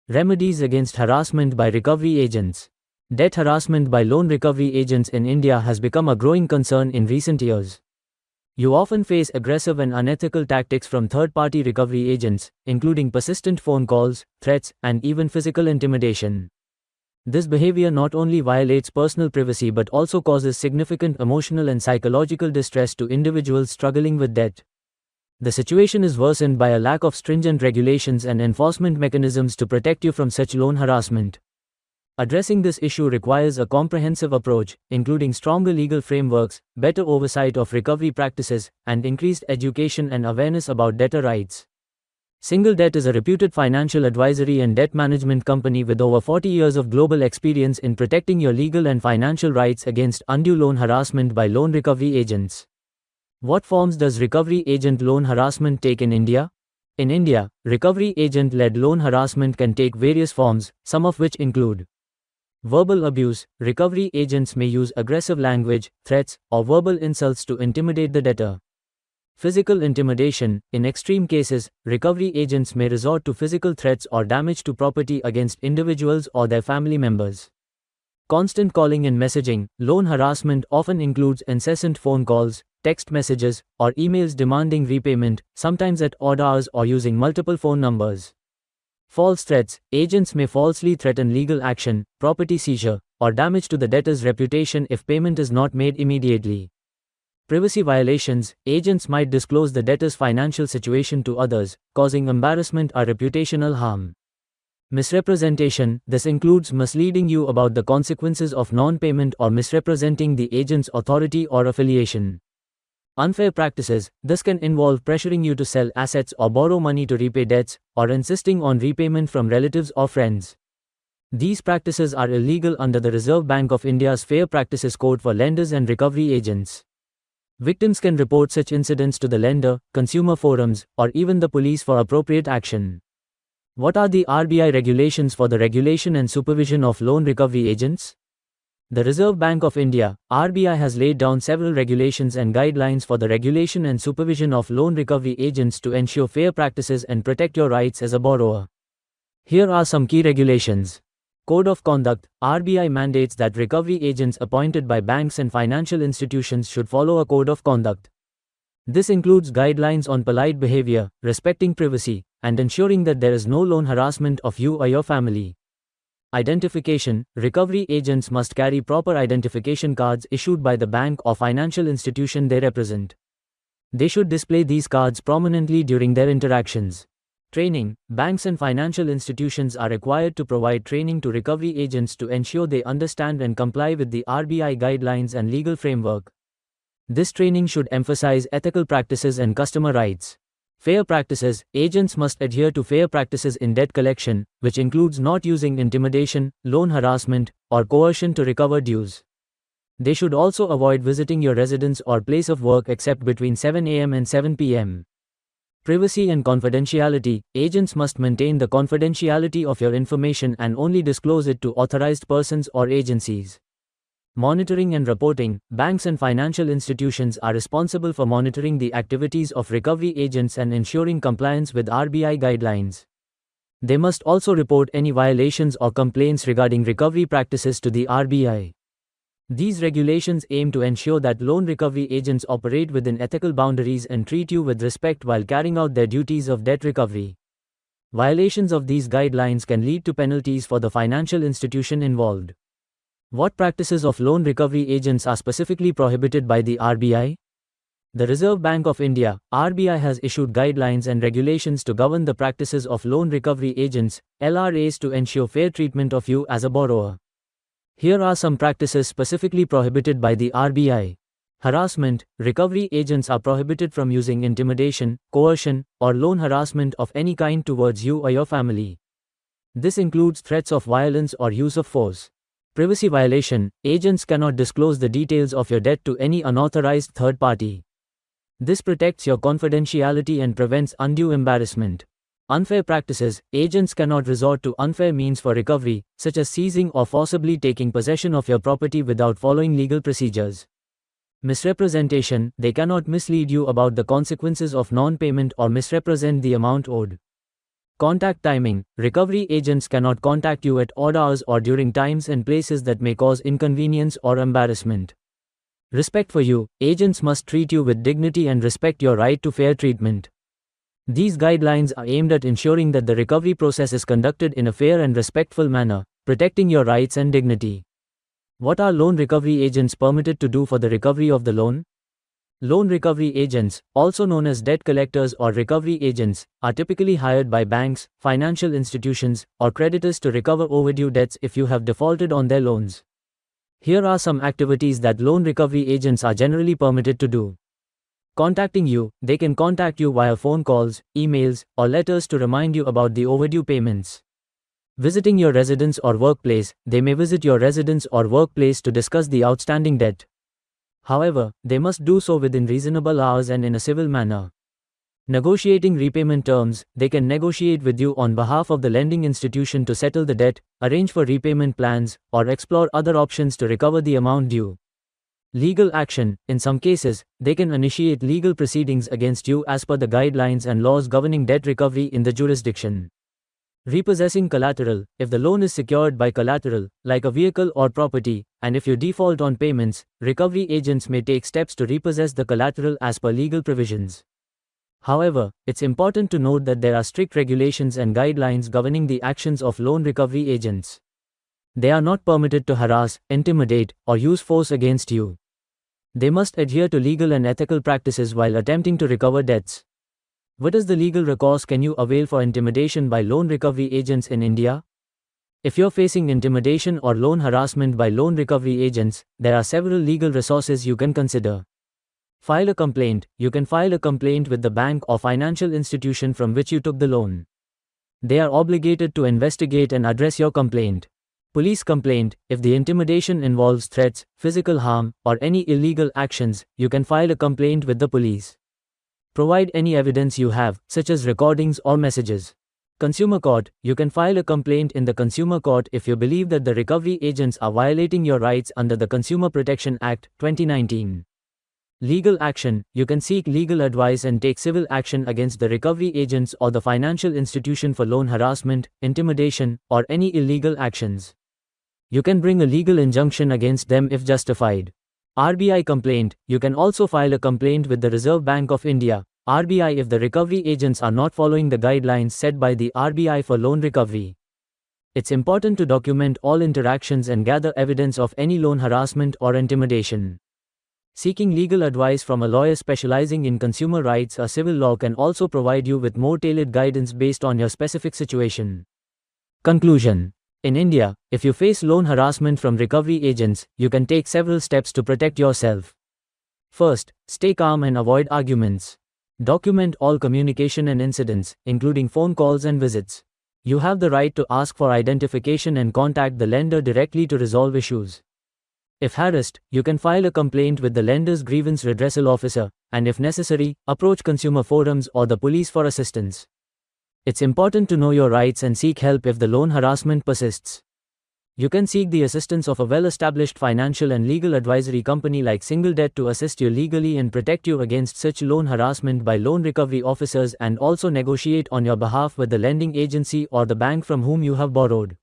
Remedies against harassment by recovery agents. Debt harassment by loan recovery agents in India has become a growing concern in recent years. You often face aggressive and unethical tactics from third-party recovery agents, including persistent phone calls, threats, and even physical intimidation. This behavior not only violates personal privacy but also causes significant emotional and psychological distress to individuals struggling with debt. The situation is worsened by a lack of stringent regulations and enforcement mechanisms to protect you from such loan harassment. Addressing this issue requires a comprehensive approach, including stronger legal frameworks, better oversight of recovery practices, and increased education and awareness about debtor rights. Single Debt is a reputed financial advisory and debt management company with over 40 years of global experience in protecting your legal and financial rights against undue loan harassment by loan recovery agents. What forms does recovery agent loan harassment take in India? In India, recovery agent-led loan harassment can take various forms, some of which include verbal abuse. Recovery agents may use aggressive language, threats, or verbal insults to intimidate the debtor. Physical intimidation. In extreme cases, recovery agents may resort to physical threats or damage to property against individuals or their family members. Constant calling and messaging. Loan harassment often includes incessant phone calls, text messages, or emails demanding repayment, sometimes at odd hours or using multiple phone numbers. False threats. Agents may falsely threaten legal action, property seizure, or damage to the debtor's reputation if payment is not made immediately. Privacy violations. Agents might disclose the debtor's financial situation to others, causing embarrassment or reputational harm. Misrepresentation. This includes misleading you about the consequences of non-payment or misrepresenting the agent's authority or affiliation. Unfair practices. This can involve pressuring you to sell assets or borrow money to repay debts, or insisting on repayment from relatives or friends. These practices are illegal under the Reserve Bank of India's Fair Practices Code for lenders and recovery agents. Victims can report such incidents to the lender, consumer forums, or even the police for appropriate action. What are the RBI regulations for the regulation and supervision of loan recovery agents? The Reserve Bank of India, RBI, has laid down several regulations and guidelines for the regulation and supervision of loan recovery agents to ensure fair practices and protect your rights as a borrower. Here are some key regulations. Code of Conduct. RBI mandates that recovery agents appointed by banks and financial institutions should follow a code of conduct. This includes guidelines on polite behavior, respecting privacy, and ensuring that there is no loan harassment of you or your family. Identification. Recovery agents must carry proper identification cards issued by the bank or financial institution they represent. They should display these cards prominently during their interactions. Training. Banks and financial institutions are required to provide training to recovery agents to ensure they understand and comply with the RBI guidelines and legal framework. This training should emphasize ethical practices and customer rights. Fair practices. Agents must adhere to fair practices in debt collection, which includes not using intimidation, loan harassment, or coercion to recover dues. They should also avoid visiting your residence or place of work except between 7 a.m. and 7 p.m. Privacy and confidentiality. Agents must maintain the confidentiality of your information and only disclose it to authorized persons or agencies. Monitoring and reporting. Banks and financial institutions are responsible for monitoring the activities of recovery agents and ensuring compliance with RBI guidelines. They must also report any violations or complaints regarding recovery practices to the RBI. These regulations aim to ensure that loan recovery agents operate within ethical boundaries and treat you with respect while carrying out their duties of debt recovery. Violations of these guidelines can lead to penalties for the financial institution involved. What practices of loan recovery agents are specifically prohibited by the RBI? The Reserve Bank of India, RBI, has issued guidelines and regulations to govern the practices of loan recovery agents, LRAs, to ensure fair treatment of you as a borrower. Here are some practices specifically prohibited by the RBI. Harassment. Recovery agents are prohibited from using intimidation, coercion, or loan harassment of any kind towards you or your family. This includes threats of violence or use of force. Privacy violation. Agents cannot disclose the details of your debt to any unauthorized third party. This protects your confidentiality and prevents undue embarrassment. Unfair practices. Agents cannot resort to unfair means for recovery, such as seizing or forcibly taking possession of your property without following legal procedures. Misrepresentation. They cannot mislead you about the consequences of non-payment or misrepresent the amount owed. Contact timing. Recovery agents cannot contact you at odd hours or during times and places that may cause inconvenience or embarrassment. Respect for you. Agents must treat you with dignity and respect your right to fair treatment. These guidelines are aimed at ensuring that the recovery process is conducted in a fair and respectful manner, protecting your rights and dignity. What are loan recovery agents permitted to do for the recovery of the loan? Loan recovery agents, also known as debt collectors or recovery agents, are typically hired by banks, financial institutions, or creditors to recover overdue debts if you have defaulted on their loans. Here are some activities that loan recovery agents are generally permitted to do. Contacting you. They can contact you via phone calls, emails, or letters to remind you about the overdue payments. Visiting your residence or workplace. They may visit your residence or workplace to discuss the outstanding debt. However, they must do so within reasonable hours and in a civil manner. Negotiating repayment terms. They can negotiate with you on behalf of the lending institution to settle the debt, arrange for repayment plans, or explore other options to recover the amount due. Legal action. In some cases, they can initiate legal proceedings against you as per the guidelines and laws governing debt recovery in the jurisdiction. Repossessing collateral. If the loan is secured by collateral, like a vehicle or property, and if you default on payments, recovery agents may take steps to repossess the collateral as per legal provisions. However, it's important to note that there are strict regulations and guidelines governing the actions of loan recovery agents. They are not permitted to harass, intimidate, or use force against you. They must adhere to legal and ethical practices while attempting to recover debts. What is the legal recourse can you avail for intimidation by loan recovery agents in India? If you're facing intimidation or loan harassment by loan recovery agents, there are several legal resources you can consider. File a complaint. You can file a complaint with the bank or financial institution from which you took the loan. They are obligated to investigate and address your complaint. Police complaint. If the intimidation involves threats, physical harm, or any illegal actions, you can file a complaint with the police. Provide any evidence you have, such as recordings or messages. Consumer court. You can file a complaint in the consumer court if you believe that the recovery agents are violating your rights under the Consumer Protection Act, 2019. Legal action. You can seek legal advice and take civil action against the recovery agents or the financial institution for loan harassment, intimidation, or any illegal actions. You can bring a legal injunction against them if justified. RBI complaint. You can also file a complaint with the Reserve Bank of India, RBI, if the recovery agents are not following the guidelines set by the RBI for loan recovery. It's important to document all interactions and gather evidence of any loan harassment or intimidation. Seeking legal advice from a lawyer specializing in consumer rights or civil law can also provide you with more tailored guidance based on your specific situation. Conclusion. In India, if you face loan harassment from recovery agents, you can take several steps to protect yourself. First, stay calm and avoid arguments. Document all communication and incidents, including phone calls and visits. You have the right to ask for identification and contact the lender directly to resolve issues. If harassed, you can file a complaint with the lender's grievance redressal officer, and if necessary, approach consumer forums or the police for assistance. It's important to know your rights and seek help if the loan harassment persists. You can seek the assistance of a well-established financial and legal advisory company like Single Debt to assist you legally and protect you against such loan harassment by loan recovery officers, and also negotiate on your behalf with the lending agency or the bank from whom you have borrowed.